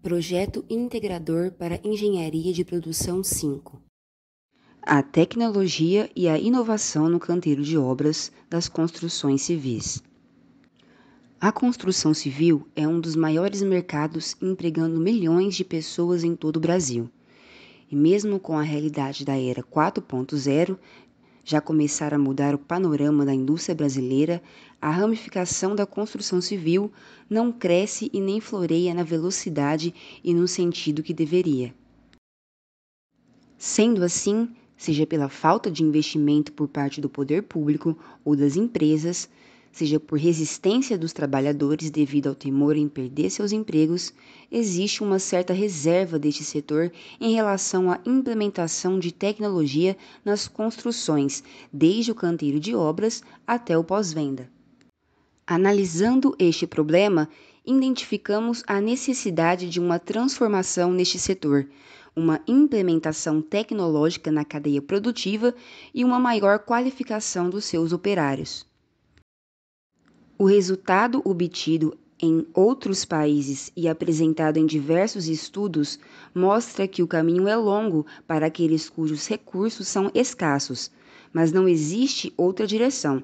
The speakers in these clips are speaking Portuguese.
Projeto Integrador para Engenharia de Produção 5. A tecnologia e a inovação no canteiro de obras das construções civis. A construção civil é um dos maiores mercados, empregando milhões de pessoas em todo o Brasil. E mesmo com a realidade da era 4.0, já começar a mudar o panorama da indústria brasileira, a ramificação da construção civil não cresce e nem floreia na velocidade e no sentido que deveria. Sendo assim, seja pela falta de investimento por parte do poder público ou das empresas, seja por resistência dos trabalhadores devido ao temor em perder seus empregos, existe uma certa reserva deste setor em relação à implementação de tecnologia nas construções, desde o canteiro de obras até o pós-venda. Analisando este problema, identificamos a necessidade de uma transformação neste setor, uma implementação tecnológica na cadeia produtiva e uma maior qualificação dos seus operários. O resultado obtido em outros países e apresentado em diversos estudos mostra que o caminho é longo para aqueles cujos recursos são escassos, mas não existe outra direção.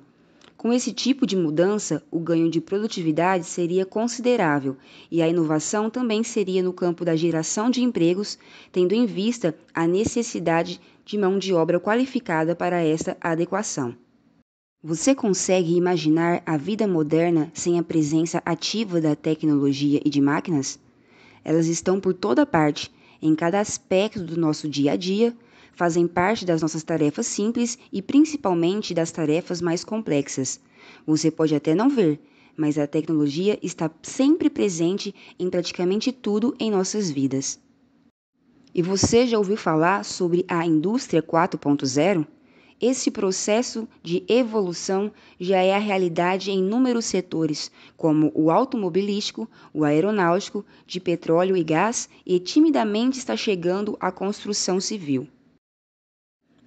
Com esse tipo de mudança, o ganho de produtividade seria considerável e a inovação também seria no campo da geração de empregos, tendo em vista a necessidade de mão de obra qualificada para essa adequação. Você consegue imaginar a vida moderna sem a presença ativa da tecnologia e de máquinas? Elas estão por toda parte, em cada aspecto do nosso dia a dia, fazem parte das nossas tarefas simples e principalmente das tarefas mais complexas. Você pode até não ver, mas a tecnologia está sempre presente em praticamente tudo em nossas vidas. E você já ouviu falar sobre a indústria 4.0? Esse processo de evolução já é a realidade em inúmeros setores, como o automobilístico, o aeronáutico, de petróleo e gás, e timidamente está chegando à construção civil.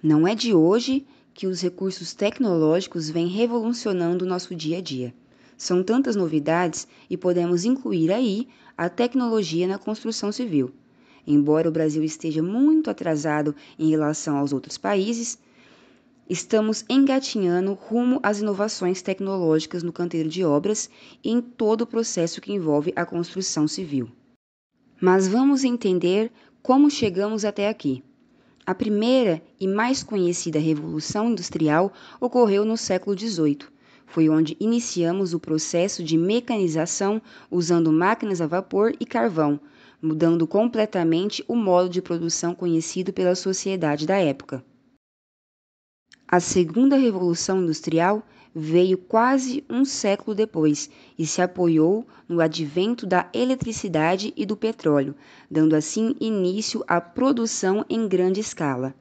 Não é de hoje que os recursos tecnológicos vêm revolucionando o nosso dia a dia. São tantas novidades e podemos incluir aí a tecnologia na construção civil. Embora o Brasil esteja muito atrasado em relação aos outros países, estamos engatinhando rumo às inovações tecnológicas no canteiro de obras e em todo o processo que envolve a construção civil. Mas vamos entender como chegamos até aqui. A primeira e mais conhecida revolução industrial ocorreu no século XVIII. Foi onde iniciamos o processo de mecanização usando máquinas a vapor e carvão, mudando completamente o modo de produção conhecido pela sociedade da época. A segunda revolução industrial veio quase um século depois e se apoiou no advento da eletricidade e do petróleo, dando assim início à produção em grande escala.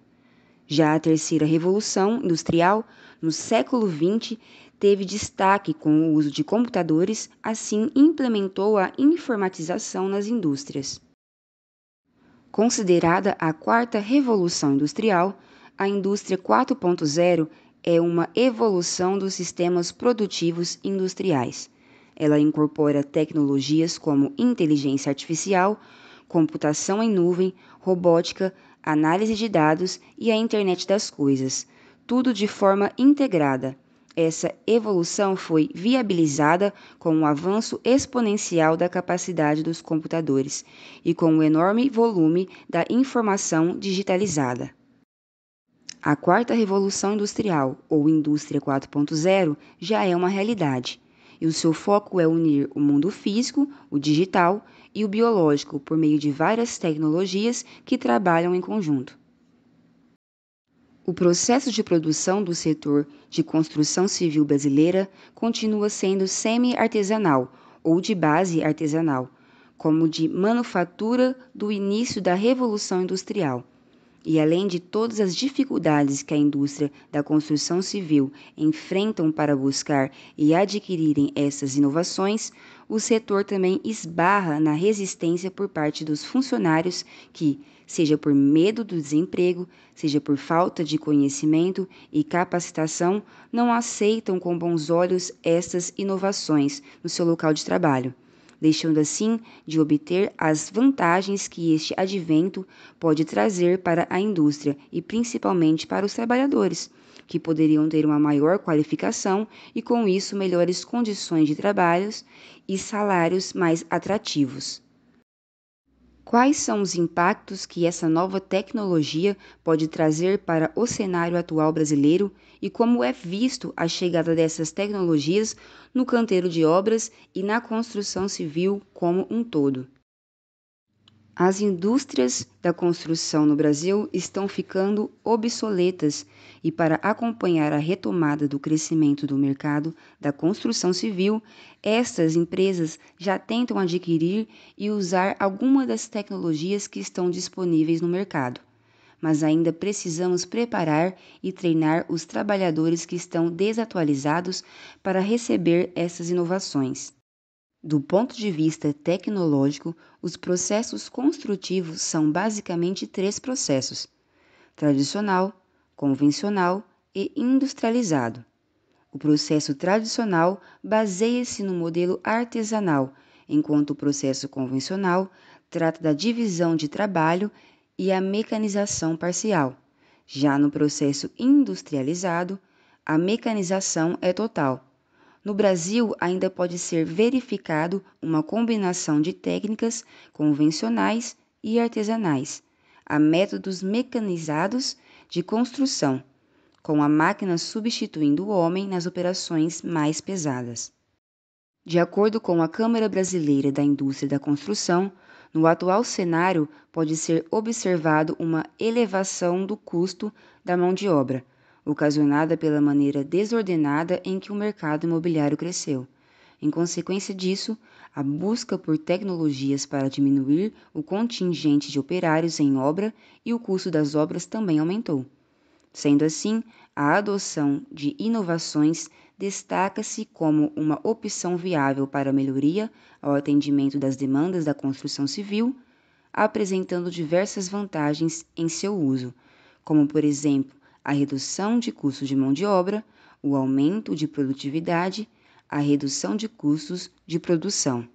Já a terceira revolução industrial, no século XX, teve destaque com o uso de computadores, assim implementou a informatização nas indústrias. Considerada a quarta revolução industrial, a indústria 4.0 é uma evolução dos sistemas produtivos industriais. Ela incorpora tecnologias como inteligência artificial, computação em nuvem, robótica, análise de dados e a internet das coisas, tudo de forma integrada. Essa evolução foi viabilizada com o avanço exponencial da capacidade dos computadores e com o enorme volume da informação digitalizada. A quarta revolução industrial, ou indústria 4.0, já é uma realidade, e o seu foco é unir o mundo físico, o digital e o biológico por meio de várias tecnologias que trabalham em conjunto. O processo de produção do setor de construção civil brasileira continua sendo semi-artesanal ou de base artesanal, como de manufatura do início da Revolução Industrial. E além de todas as dificuldades que a indústria da construção civil enfrentam para buscar e adquirirem essas inovações, o setor também esbarra na resistência por parte dos funcionários que, seja por medo do desemprego, seja por falta de conhecimento e capacitação, não aceitam com bons olhos estas inovações no seu local de trabalho. deixando assim de obter as vantagens que este advento pode trazer para a indústria e principalmente para os trabalhadores, que poderiam ter uma maior qualificação e com isso melhores condições de trabalho e salários mais atrativos. Quais são os impactos que essa nova tecnologia pode trazer para o cenário atual brasileiro e como é visto a chegada dessas tecnologias no canteiro de obras e na construção civil como um todo? As indústrias da construção no Brasil estão ficando obsoletas e, para acompanhar a retomada do crescimento do mercado da construção civil, estas empresas já tentam adquirir e usar alguma das tecnologias que estão disponíveis no mercado. Mas ainda precisamos preparar e treinar os trabalhadores que estão desatualizados para receber essas inovações. Do ponto de vista tecnológico, os processos construtivos são basicamente 3 processos: tradicional, convencional e industrializado. O processo tradicional baseia-se no modelo artesanal, enquanto o processo convencional trata da divisão de trabalho e a mecanização parcial. Já no processo industrializado, a mecanização é total. No Brasil, ainda pode ser verificado uma combinação de técnicas convencionais e artesanais, a métodos mecanizados de construção, com a máquina substituindo o homem nas operações mais pesadas. De acordo com a Câmara Brasileira da Indústria da Construção, no atual cenário pode ser observado uma elevação do custo da mão de obra, ocasionada pela maneira desordenada em que o mercado imobiliário cresceu. Em consequência disso, a busca por tecnologias para diminuir o contingente de operários em obra e o custo das obras também aumentou. Sendo assim, a adoção de inovações destaca-se como uma opção viável para a melhoria ao atendimento das demandas da construção civil, apresentando diversas vantagens em seu uso, como, por exemplo, a redução de custos de mão de obra, o aumento de produtividade, a redução de custos de produção.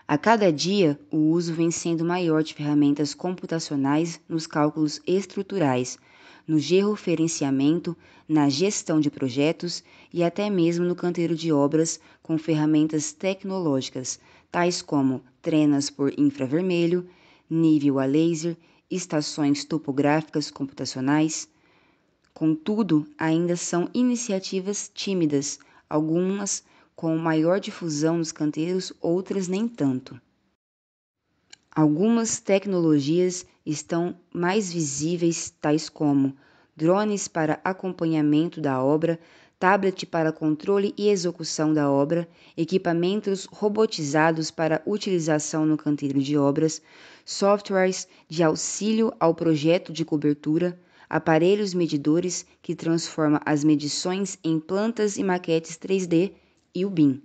A cada dia, o uso vem sendo maior de ferramentas computacionais nos cálculos estruturais, no georreferenciamento, na gestão de projetos e até mesmo no canteiro de obras com ferramentas tecnológicas, tais como trenas por infravermelho, nível a laser, estações topográficas computacionais. Contudo, ainda são iniciativas tímidas, algumas com maior difusão nos canteiros, outras nem tanto. Algumas tecnologias estão mais visíveis, tais como drones para acompanhamento da obra, tablet para controle e execução da obra, equipamentos robotizados para utilização no canteiro de obras, softwares de auxílio ao projeto de cobertura, aparelhos medidores que transformam as medições em plantas e maquetes 3D e o BIM.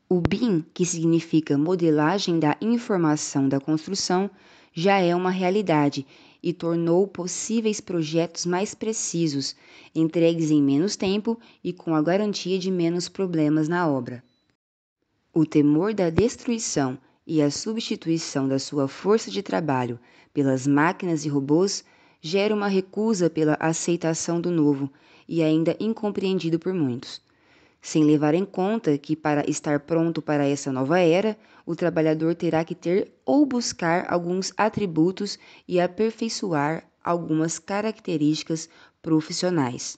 O BIM, que significa Modelagem da Informação da Construção, já é uma realidade e tornou possíveis projetos mais precisos, entregues em menos tempo e com a garantia de menos problemas na obra. O temor da destruição e a substituição da sua força de trabalho pelas máquinas e robôs gera uma recusa pela aceitação do novo e ainda incompreendido por muitos. Sem levar em conta que, para estar pronto para essa nova era, o trabalhador terá que ter ou buscar alguns atributos e aperfeiçoar algumas características profissionais.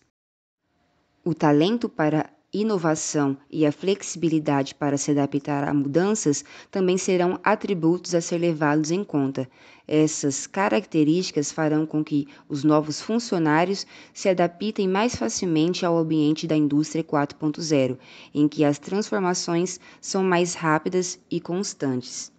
O talento para inovação e a flexibilidade para se adaptar a mudanças também serão atributos a ser levados em conta. Essas características farão com que os novos funcionários se adaptem mais facilmente ao ambiente da indústria 4.0, em que as transformações são mais rápidas e constantes.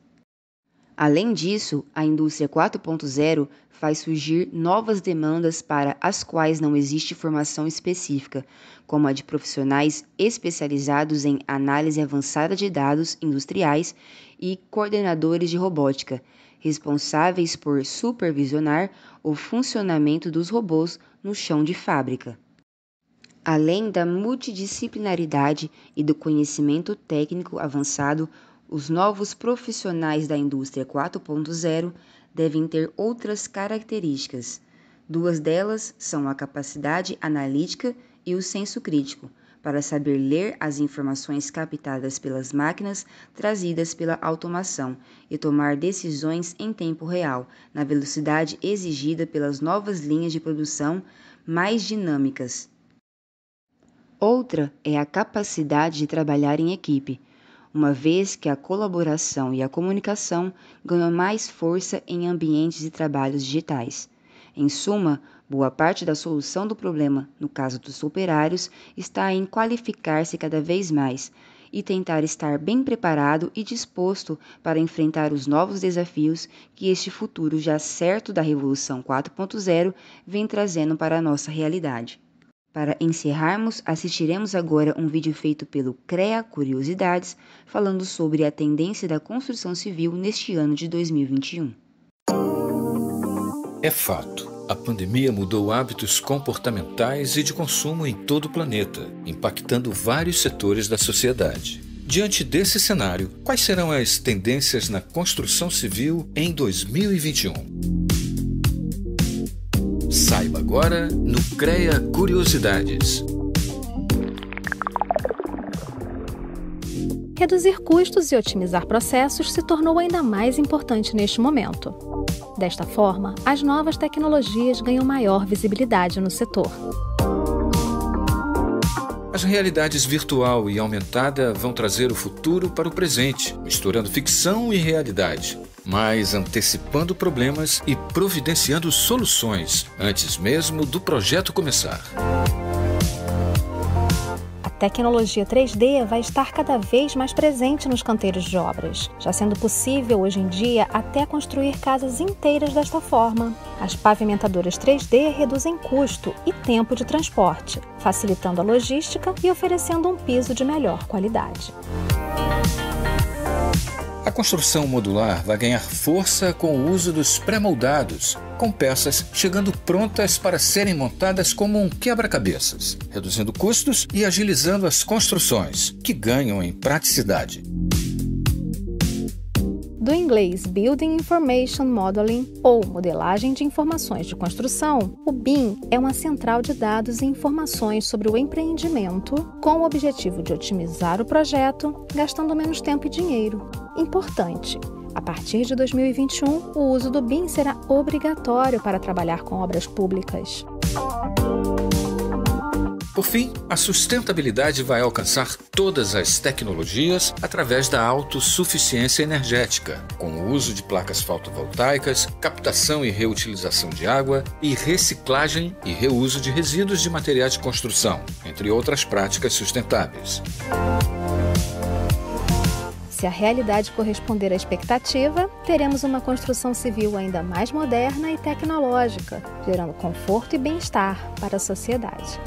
Além disso, a indústria 4.0 faz surgir novas demandas para as quais não existe formação específica, como a de profissionais especializados em análise avançada de dados industriais e coordenadores de robótica, responsáveis por supervisionar o funcionamento dos robôs no chão de fábrica. Além da multidisciplinaridade e do conhecimento técnico avançado, Os novos profissionais da indústria 4.0 devem ter outras características. Duas delas são a capacidade analítica e o senso crítico, para saber ler as informações captadas pelas máquinas trazidas pela automação e tomar decisões em tempo real, na velocidade exigida pelas novas linhas de produção mais dinâmicas. Outra é a capacidade de trabalhar em equipe, uma vez que a colaboração e a comunicação ganham mais força em ambientes de trabalhos digitais. Em suma, boa parte da solução do problema, no caso dos operários, está em qualificar-se cada vez mais e tentar estar bem preparado e disposto para enfrentar os novos desafios que este futuro já certo da Revolução 4.0 vem trazendo para a nossa realidade. Para encerrarmos, assistiremos agora um vídeo feito pelo CREA Curiosidades, falando sobre a tendência da construção civil neste ano de 2021. É fato, a pandemia mudou hábitos comportamentais e de consumo em todo o planeta, impactando vários setores da sociedade. Diante desse cenário, quais serão as tendências na construção civil em 2021? Saiba agora no CREA Curiosidades. Reduzir custos e otimizar processos se tornou ainda mais importante neste momento. Desta forma, as novas tecnologias ganham maior visibilidade no setor. As realidades virtual e aumentada vão trazer o futuro para o presente, misturando ficção e realidade, mas antecipando problemas e providenciando soluções antes mesmo do projeto começar. A tecnologia 3D vai estar cada vez mais presente nos canteiros de obras, já sendo possível hoje em dia até construir casas inteiras desta forma. As pavimentadoras 3D reduzem custo e tempo de transporte, facilitando a logística e oferecendo um piso de melhor qualidade. A construção modular vai ganhar força com o uso dos pré-moldados, com peças chegando prontas para serem montadas como um quebra-cabeças, reduzindo custos e agilizando as construções, que ganham em praticidade. Do inglês Building Information Modeling, ou modelagem de informações de construção, o BIM é uma central de dados e informações sobre o empreendimento, com o objetivo de otimizar o projeto, gastando menos tempo e dinheiro. Importante: a partir de 2021, o uso do BIM será obrigatório para trabalhar com obras públicas. Por fim, a sustentabilidade vai alcançar todas as tecnologias através da autossuficiência energética, com o uso de placas fotovoltaicas, captação e reutilização de água e reciclagem e reuso de resíduos de materiais de construção, entre outras práticas sustentáveis. Se a realidade corresponder à expectativa, teremos uma construção civil ainda mais moderna e tecnológica, gerando conforto e bem-estar para a sociedade.